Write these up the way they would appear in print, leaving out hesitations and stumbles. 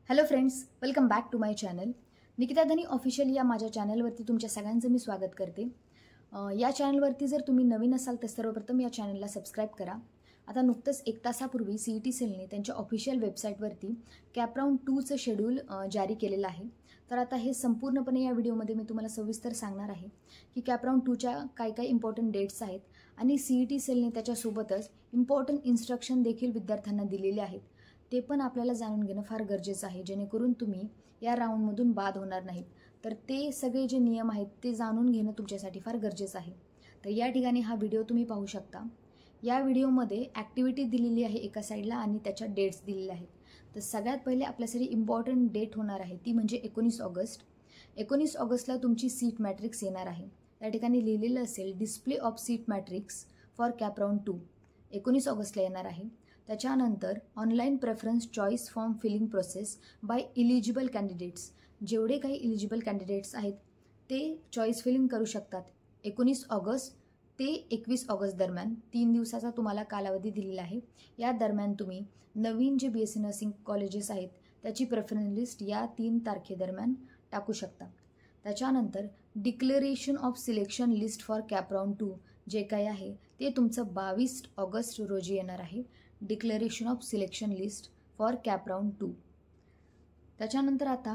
Hello friends, welcome back to my channel. Nikita Dhani official या माझ्या चॅनलवरती तुमच्या सगळ्यांचं मी स्वागत करते. या चॅनलवरती जर तुम्ही नवीन असाल तर सर्वप्रथम या चॅनलला सबस्क्राईब करा. आता नुकतंच 1 तासापूर्वी CET सेलने त्यांच्या ऑफिशियल वेबसाईटवरती कॅप राऊंड 2चं शेड्यूल जारी केलेलं आहे. तर आता हे संपूर्णपणे या व्हिडिओमध्ये मी तुम्हाला सविस्तर सांगणार आहे की कॅप राऊंड 2च्या काय काय इम्पॉर्टंट डेट्स आहेत आणि CET सेलने त्याच्यासोबतच इम्पॉर्टंट इन्स्ट्रक्शन देखील विद्यार्थ्यांना दिलेले आहेत. ते पण आपल्याला जाणून घेणं फार गरजेचं आहे, जेणेकरून तुम्ही या राऊंडमधून बाद होणार नाहीत. तर ते सगळे जे नियम आहेत ते जाणून घेणं तुमच्यासाठी फार गरजेचं आहे. तर या ठिकाणी हा व्हिडिओ तुम्ही पाहू शकता. या व्हिडिओमध्ये ॲक्टिव्हिटी दिलेली आहे एका साईडला आणि त्याच्या डेट्स दिलेल्या आहेत. तर सगळ्यात पहिले आपल्यासाठी इम्पॉर्टंट डेट होणार आहे ती म्हणजे 19 ऑगस्ट. 19 ऑगस्टला तुमची सीट मॅट्रिक्स येणार आहे. त्या ठिकाणी लिहिलेलं असेल display of seat matrix for CAP round 2. 19 ऑगस्टला येणार आहे. त्याच्यानंतर online preference choice form filling process by eligible candidates. जेवढे काही इलिजिबल कॅन्डिडेट्स आहेत ते चॉईस फिलिंग करू शकतात. 19 ऑगस्ट ते 21 ऑगस्ट दरम्यान 3 दिवसाचा तुम्हाला कालावधी दिलेला आहे. या दरम्यान तुम्ही नवीन जे BSc नर्सिंग कॉलेजेस आहेत त्याची प्रेफरन्स लिस्ट या 3 तारखेदरम्यान टाकू शकता. त्याच्यानंतर declaration of selection list for CAP round 2 जे काही आहे ते तुमचं 22 ऑगस्ट रोजी येणार आहे. Declaration of selection list for CAP round 2. त्याच्यानंतर आता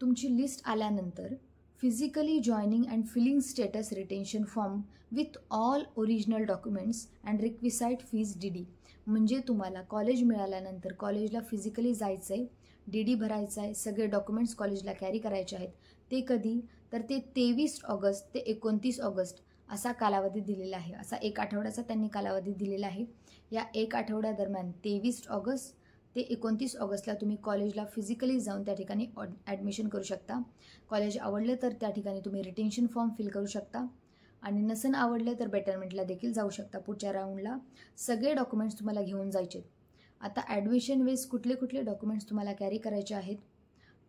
तुमची लिस्ट आल्यानंतर physically joining and filling status retention form with all original documents and requisite fees DD. म्हणजे तुम्हाला कॉलेज मिळाल्यानंतर कॉलेजला फिजिकली जायचं आहे, DD भरायचं आहे, सगळे डॉक्युमेंट्स कॉलेजला कॅरी करायचे आहेत. ते कधी तर ते 23 ऑगस्ट ते 29 ऑगस्ट असा कालावधी दिलेला आहे. असा 1 आठवड्याचा त्यांनी कालावधी दिलेला आहे. या 1 आठवड्यादरम्यान 23 ऑगस्ट ते 29 ऑगस्टला तुम्ही कॉलेजला फिजिकली जाऊन त्या ठिकाणी ॲडमिशन करू शकता. कॉलेज आवडलं तर त्या ठिकाणी तुम्ही रिटेन्शन फॉर्म फिल करू शकता आणि नसन आवडलं तर बेटरमेंटला देखील जाऊ शकता. पुढच्या राऊंडला सगळे डॉक्युमेंट्स तुम्हाला घेऊन जायचे. आता ॲडमिशन वेळेस कुठले कुठले डॉक्युमेंट्स तुम्हाला कॅरी करायचे आहेत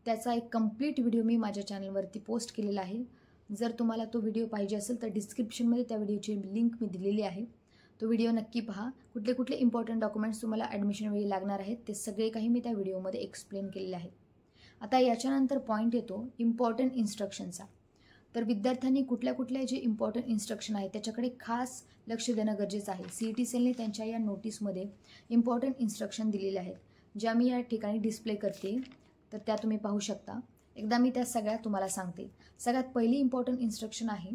त्याचा एक कंप्लीट व्हिडिओ मी माझ्या चॅनलवरती पोस्ट केलेला आहे. जर तुम्हाला तो व्हिडिओ पाहिजे असेल तर डिस्क्रिप्शनमध्ये त्या व्हिडिओची लिंक मी दिलेली आहे. तो व्हिडिओ नक्की पहा. कुठले कुठले इम्पॉर्टंट डॉक्युमेंट्स तुम्हाला ॲडमिशन वेळी लागणार आहेत ते सगळे काही मी त्या व्हिडिओमध्ये एक्सप्लेन केलेले आहे. आता याच्यानंतर पॉईंट येतो इम्पॉर्टंट इन्स्ट्रक्शनचा. तर विद्यार्थ्यांनी कुठल्या कुठल्या जे इम्पॉर्टंट इन्स्ट्रक्शन आहेत त्याच्याकडे खास लक्ष देणं गरजेचं आहे. CET सेलने त्यांच्या या नोटीसमध्ये इम्पॉर्टंट इन्स्ट्रक्शन दिलेले आहेत ज्या मी या ठिकाणी डिस्प्ले करते. तर त्या तुम्ही पाहू शकता. एकदा मी त्या सगळ्या तुम्हाला सांगते. सगळ्यात पहिली इम्पॉर्टंट इन्स्ट्रक्शन आहे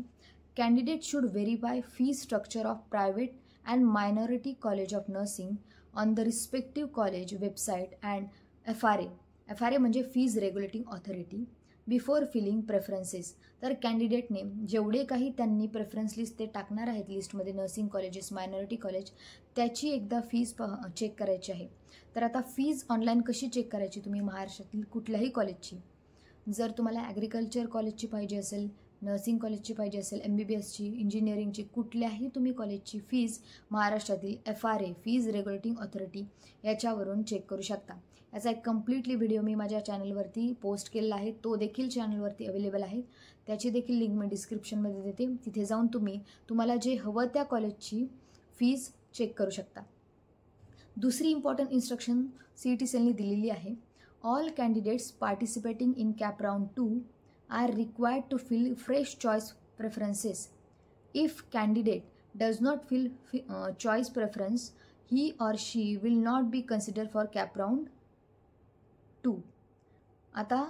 candidate should verify fee structure of private and minority college of nursing on the respective college website and FRA म्हणजे fees regulating authority before filling preferences. तर कॅन्डिडेटने जेवढे काही त्यांनी प्रेफरन्स लिस्ट ते टाकणार आहेत लिस्टमध्ये नर्सिंग कॉलेजेस मायनॉरिटी कॉलेज त्याची एकदा फीज चेक करायची आहे. तर आता फीज ऑनलाईन कशी चेक करायची तुम्ही महाराष्ट्रातील कुठल्याही कॉलेजची. जर तुम्हाला ॲग्रिकल्चर कॉलेजची पाहिजे असेल, नर्सिंग कॉलेजची पाहिजे असेल, MBBSची, इंजिनिअरिंगची कुठल्याही तुम्ही कॉलेजची फीज महाराष्ट्रातील FRA फीज रेग्युलेटिंग ऑथॉरिटी याच्यावरून चेक करू शकता. याचा एक कम्प्लिटली व्हिडिओ मी माझ्या चॅनलवरती पोस्ट केलेला आहे. तो देखील चॅनलवरती अवेलेबल आहे. त्याची देखील लिंक मी डिस्क्रिप्शनमध्ये देते. तिथे जाऊन तुम्हाला जे हवं त्या कॉलेजची फीज चेक करू शकता. दुसरी इम्पॉर्टंट इन्स्ट्रक्शन CET सेलने दिलेली आहे. All candidates participating in Cap Round 2 are required to fill fresh choice preferences. If candidate does not fill choice preference, he or she will not be considered for Cap Round 2. आता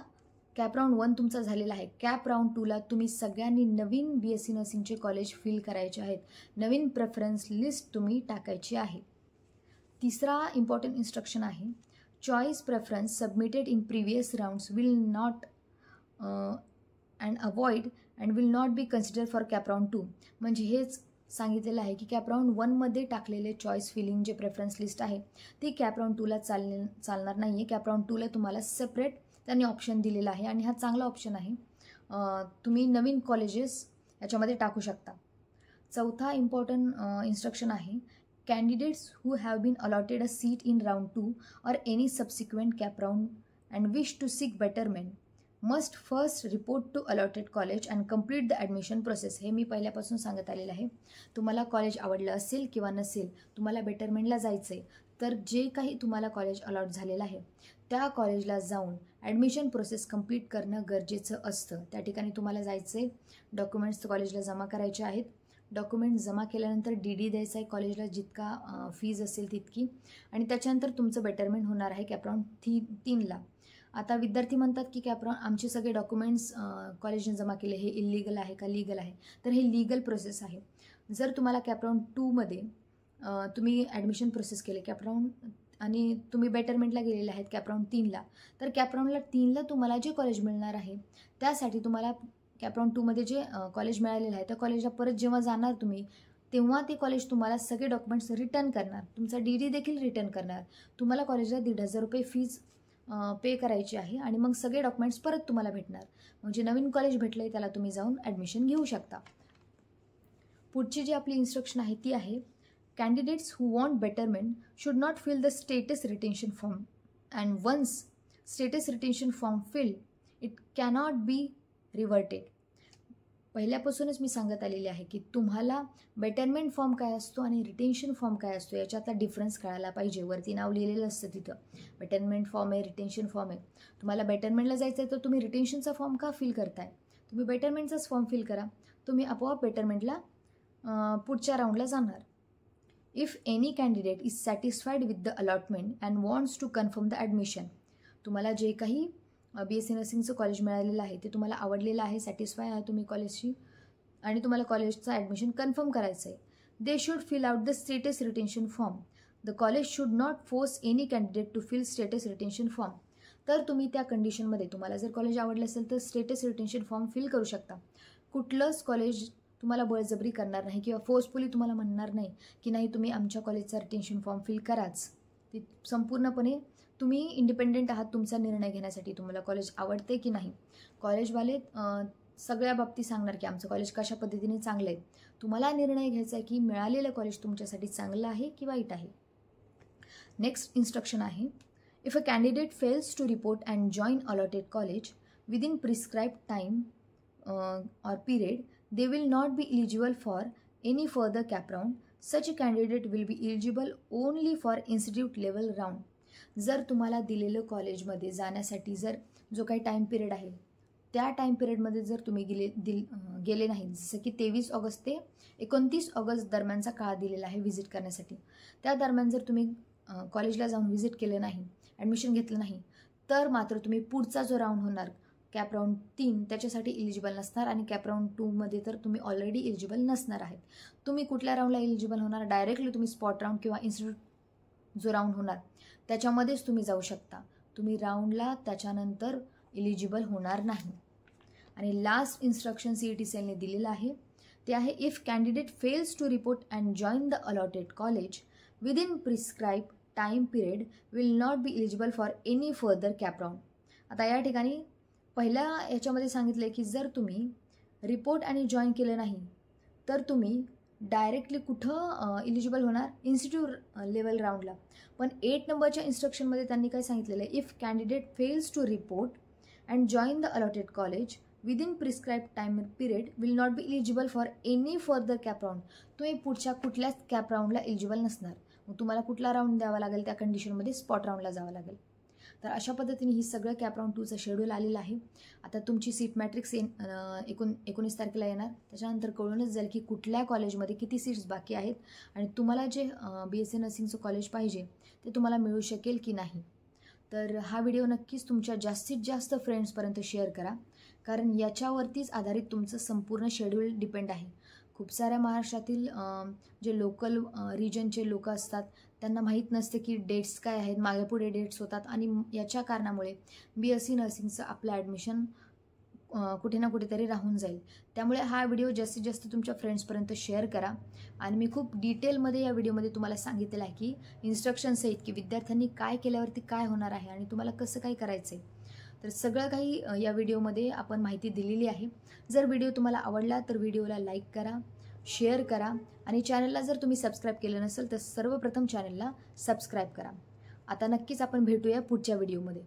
cap round 1 तुमचा झालेला आहे. Cap round 2ला तुम्ही सगळ्यांनी नवीन BSc नर्सिंगचे college fill करायचे आहेत. नवीन preference list तुम्ही टाकायची आहे. तिसरा इम्पॉर्टंट इन्स्ट्रक्शन आहे choice preference submitted in previous rounds will not and avoid and will not be considered for cap round 2. म्हणजे हेच सांगितलेलं आहे की कॅप राऊंड 1मध्ये टाकलेले चॉईस फिलिंग जे प्रेफरन्स लिस्ट आहे ते कॅप राऊंड 2ला चालणार नाही आहे. कॅप राऊंड 2ला तुम्हाला सेपरेट त्यांनी ऑप्शन दिलेला आहे आणि हा चांगला ऑप्शन आहे. तुम्ही नवीन कॉलेजेस याच्यामध्ये टाकू शकता. चौथा इम्पॉर्टंट इन्स्ट्रक्शन आहे candidates who have been allotted a seat in round 2 or any subsequent cap round and wish to seek betterment must first report to allotted college and complete the admission process. हे मी पहिल्यापासून सांगत आलेलं आहे. तुम्हाला college आवडलं असेल किंवा नसेल, तुम्हाला बेटरमेंटला जायचं आहे तर जे काही तुम्हाला कॉलेज अलॉट झालेलं आहे त्या कॉलेजला जाऊन ॲडमिशन प्रोसेस कंप्लीट करणं गरजेचं असतं. त्या ठिकाणी तुम्हाला जायचं आहे, डॉक्युमेंट्स कॉलेजला जमा करायचे आहेत. डॉक्युमेंट्स जमा केल्यानंतर डी द्यायचा आहे कॉलेजला, जितका फीज असेल तितकी, आणि त्याच्यानंतर तुमचं बेटरमेंट होणार आहे कॅपराऊंड 3ला. आता विद्यार्थी म्हणतात की कॅपराऊंड आमचे सगळे डॉक्युमेंट्स कॉलेजने जमा केले, हे इल्लीगल आहे का लीगल आहे? तर हे लीगल प्रोसेस आहे. जर तुम्हाला कॅपराऊंड 2मध्ये तुम्ही ॲडमिशन प्रोसेस केले कॅपराऊंड आणि तुम्ही बेटरमेंटला गेलेले आहेत कॅपराऊंड 3ला, तर कॅपराऊंडला 3ला तुम्हाला जे कॉलेज मिळणार आहे त्यासाठी तुम्हाला कॅपराऊंड 2मध्ये जे कॉलेज मिळालेलं आहे त्या कॉलेजला परत जेव्हा जाणार तुम्ही, तेव्हा ते कॉलेज तुम्हाला सगळे डॉक्युमेंट्स रिटर्न करणार, तुमचा देखील रिटर्न करणार. तुम्हाला कॉलेजला 1,500 रुपये फीज पे करायची आहे आणि मग सगळे डॉक्युमेंट्स परत तुम्हाला भेटणार. मग जे नवीन कॉलेज भेटलं आहे त्याला तुम्ही जाऊन ॲडमिशन घेऊ शकता. पुढची जी आपली इन्स्ट्रक्शन आहे ती आहे, candidates who want betterment should not fill the status retention form and once status retention form filled it cannot be reverted. पहिल्यापासूनच मी सांगत आलेली आहे की तुम्हाला बेटरमेंट फॉर्म काय असतो आणि रिटेन्शन फॉर्म काय असतो याच्यातला डिफरन्स कळायला पाहिजे. वरती नाव लिहिलेलं असतं तिथं, बेटरमेंट फॉर्म आहे, रिटेन्शन फॉर्म आहे. तुम्हाला बेटरमेंटला जायचं आहे तर तुम्ही रिटेन्शनचा फॉर्म का फिल करताय? तुम्ही बेटरमेंटचाच फॉर्म फिल करा, तुम्ही आपोआप बेटरमेंटला पुढच्या राऊंडला जाणार. If any candidate is satisfied with the allotment and wants to confirm the admission, तुम्हाला जे काही BSc नर्सिंगचं कॉलेज मिळालेलं आहे ते तुम्हाला आवडलेलं आहे, सॅटिस्फाय आहे तुम्ही कॉलेजशी आणि तुम्हाला कॉलेजचं ॲडमिशन कन्फर्म करायचं आहे, they should fill out the status retention form. The college should not force any candidate to fill status retention form. तर तुम्ही त्या कंडिशनमध्ये, तुम्हाला जर कॉलेज आवडलं असेल तर स्टेटस रिटेन्शन फॉर्म फिल करू शकता. कुठलंच कॉलेज तुम्हाला बळजबरी करणार नाही किंवा फोर्सफुली तुम्हाला म्हणणार नाही की नाही तुम्ही आमच्या कॉलेजचा रिटेन्शन फॉर्म फिल कराच. ती संपूर्णपणे तुम्ही इंडिपेंडेंट आहात तुमचा निर्णय घेण्यासाठी, तुम्हाला कॉलेज आवडते की नाही. कॉलेजवाले सगळ्या बाबतीत सांगणार की आमचं कॉलेज कशा पद्धतीने चांगलं आहे. तुम्हाला निर्णय घ्यायचा आहे की मिळालेलं कॉलेज तुमच्यासाठी चांगलं आहे की वाईट आहे. नेक्स्ट इन्स्ट्रक्शन आहे, if a candidate fails to report and join allotted college within prescribe time or period, they will not be eligible for any further cap round. Such a candidate will be eligible only for institute level round. जर तुम्हाला दिलेलं कॉलेजमध्ये जाण्यासाठी जर जो काही time period आहे त्या टाईम पिरियडमध्ये जर तुम्ही गेले नाही, जसं की 23 ऑगस्ट ते 29 ऑगस्ट दरम्यानचा काळ दिलेला आहे व्हिजिट करण्यासाठी, त्या दरम्यान जर तुम्ही कॉलेजला जाऊन व्हिजिट केलं नाही, ॲडमिशन घेतलं नाही, तर मात्र तुम्ही पुढचा जो राऊंड होणार कॅपराऊंड 3 त्याच्यासाठी इलिजिबल नसणार आणि कॅपराऊंड 2मध्ये तर तुम्ही ऑलरेडी इलिजिबल नसणार आहेत. तुम्ही कुठल्या राऊंडला इलिजिबल होणार? डायरेक्टली तुम्ही स्पॉट राऊंड किंवा इन्स्टिट्यूट जो राऊंड होणार त्याच्यामध्येच तुम्ही जाऊ शकता. तुम्ही राऊंडला त्याच्यानंतर इलिजिबल होणार नाही. आणि लास्ट इन्स्ट्रक्शन CET सेलने दिलेलं आहे ते आहे, if candidate fails to report and join the allotted college within prescribe time period will not be eligible for any further CAP round. आता या ठिकाणी पहिल्या याच्यामध्ये सांगितलं आहे की जर तुम्ही रिपोर्ट आणि जॉईन केलं नाही तर तुम्ही डायरेक्टली कुठं इलिजिबल होणार? इन्स्टिट्यूट लेवल राऊंडला. पण 8 नंबरच्या इन्स्ट्रक्शनमध्ये त्यांनी काय सांगितलेलं आहे, if candidate fails to report and join the allotted college within prescribe time period will not be eligible for any further CAP round. तुम्ही पुढच्या कुठल्याच कॅप राऊंडला इलिजिबल नसणार. मग तुम्हाला कुठला राऊंड द्यावा लागेल? त्या कंडिशनमध्ये स्पॉट राऊंडला जावं लागेल. तर अशा पद्धतीने ही सगळं कॅपराऊंड 2चं शेड्यूल आलेलं आहे. आता तुमची सीट मॅट्रिक्स 19 तारखेला येणार, त्याच्यानंतर कळूनच जाईल की कुठल्या कॉलेजमध्ये किती सीट्स बाकी आहेत आणि तुम्हाला जे BSc नर्सिंगचं कॉलेज पाहिजे ते तुम्हाला मिळू शकेल की नाही. तर हा व्हिडिओ नक्कीच तुमच्या जास्तीत जास्त फ्रेंड्सपर्यंत शेअर करा, कारण याच्यावरतीच आधारित तुमचं संपूर्ण शेड्यूल डिपेंड आहे. खूप साऱ्या महाराष्ट्रातील जे लोकल रिजनचे लोक असतात त्यांना माहीत नसते की डेट्स काय आहेत, मागे पुढे डेट्स होतात आणि याच्या कारणामुळे BSc नर्सिंगचं आपलं ॲडमिशन कुठे ना कुठेतरी राहून जाईल. त्यामुळे हा व्हिडिओ जास्तीत जास्त तुमच्या फ्रेंड्सपर्यंत शेअर करा. आणि मी खूप डिटेलमध्ये या व्हिडिओमध्ये तुम्हाला सांगितलेलं आहे की इन्स्ट्रक्शन्स आहेत की विद्यार्थ्यांनी काय केल्यावरती काय होणार आहे आणि तुम्हाला कसं काय करायचं आहे. तर सगळं काही या व्हिडिओमध्ये आपण माहिती दिलेली आहे. जर व्हिडिओ तुम्हाला आवडला तर व्हिडिओला लाईक करा, शेअर करा आणि चॅनलला जर तुम्ही सबस्क्राईब केलं नसेल तर सर्वप्रथम चॅनलला सबस्क्राईब करा. आता नक्कीच आपण भेटूया पुढच्या व्हिडिओमध्ये.